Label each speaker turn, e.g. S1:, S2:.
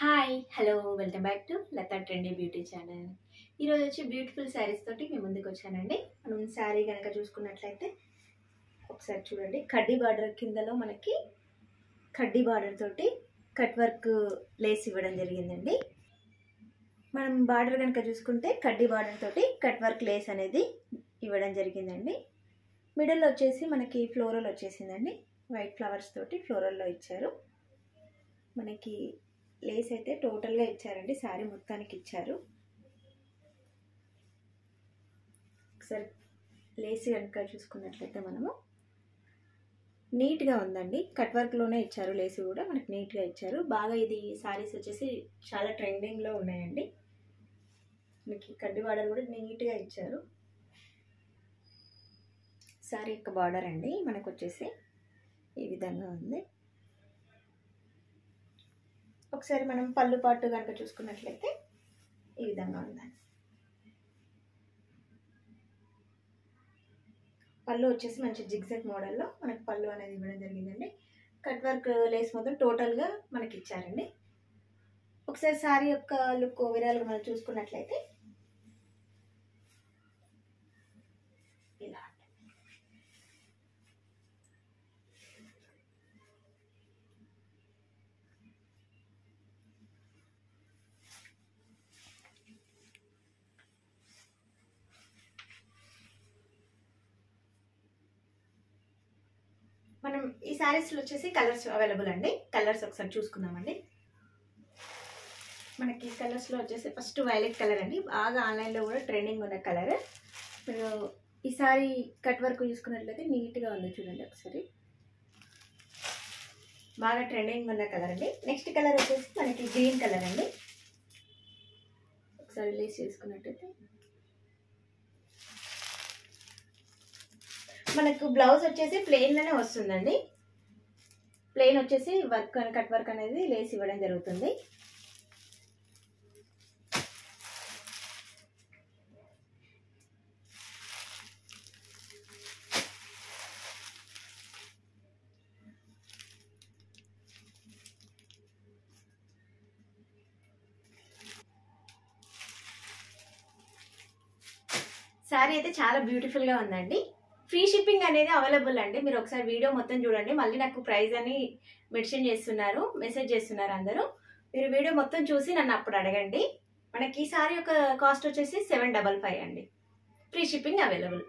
S1: Hi hello welcome back to Latha trendy beauty channel. ఈరోజు వచ్చి beautiful saris తోటి మేము ముందుకు వచ్చానండి. మనం శారీ కనుక చూసుకున్నట్లయితే ఒకసారి చూడండి, కడ్డీ బార్డర్ కిందలో మనకి కడ్డీ బార్డర్ తోటి కట్ వర్క్ లేస్ ఇవ్వడం జరిగిందండి. మనం బార్డర్ కనుక చూసుకుంటే కడ్డీ బార్డర్ తోటి కట్ వర్క్ లేస్ అనేది ఇవ్వడం జరిగిందండి. మిడిల్లో వచ్చేసి మనకి ఫ్లోరల్ వచ్చేసిందండి, వైట్ ఫ్లవర్స్ తోటి ఫ్లోరల్లో ఇచ్చారు. మనకి లేస్ అయితే టోటల్గా ఇచ్చారండి, శారీ మొత్తానికి ఇచ్చారు. ఒకసారి లేస్ కనుక చూసుకున్నట్లయితే మనము నీట్గా ఉందండి, కట్ వర్క్లోనే ఇచ్చారు. లేస్ కూడా మనకి నీట్గా ఇచ్చారు. బాగా ఇది శారీస్ వచ్చేసి చాలా ట్రెండింగ్లో ఉన్నాయండి. మనకి కడ్డీ బార్డర్ కూడా నీట్గా ఇచ్చారు. శారీ యొక్క బార్డర్ అండి మనకు వచ్చేసి ఈ విధంగా ఉంది. ఒకసారి మనం పళ్ళు పాటు కనుక చూసుకున్నట్లయితే ఈ విధంగా ఉందండి. పళ్ళు వచ్చేసి మంచి జిగ్జాగ్ మోడల్లో మనకి పళ్ళు అనేది ఇవ్వడం జరిగిందండి. కట్ వర్క్ లేస్ మొత్తం టోటల్గా మనకి ఇచ్చారండి. ఒకసారి శారీ యొక్క లుక్ ఓవరాల్గా మనం చూసుకున్నట్లయితే ఇలా మనం ఈ శారీస్లో వచ్చేసి కలర్స్ అవైలబుల్ అండి. కలర్స్ ఒకసారి చూసుకుందామండి. మనకి కలర్స్లో వచ్చేసి ఫస్ట్ వైలెట్ కలర్ అండి, బాగా ఆన్లైన్లో కూడా ట్రెండింగ్ ఉన్న కలర్. మీరు ఈ సారీ కట్ వర్క్ చూసుకున్నట్లయితే నీట్గా ఉంది చూడండి. ఒకసారి బాగా ట్రెండింగ్ ఉన్న కలర్ అండి. నెక్స్ట్ కలర్ వచ్చేసి మనకి గ్రీన్ కలర్ అండి. ఒకసారి లేస్ చేసుకున్నట్టయితే మనకు బ్లౌజ్ వచ్చేసి ప్లెయిన్లోనే వస్తుందండి. ప్లెయిన్ వచ్చేసి వర్క్ కట్ వర్క్ అనేది లేస్ ఇవ్వడం జరుగుతుంది. శారీ అయితే చాలా బ్యూటిఫుల్గా ఉందండి. ఫ్రీ షిప్పింగ్ అనేది అవైలబుల్ అండి. మీరు ఒకసారి వీడియో మొత్తం చూడండి. మళ్ళీ నాకు ప్రైస్ అని మెసేజ్ చేస్తున్నారు అందరూ. మీరు వీడియో మొత్తం చూసి నన్ను అప్పుడు అడగండి. మనకి ఈ శారీ యొక్క కాస్ట్ వచ్చేసి 755 అండి. Free shipping available.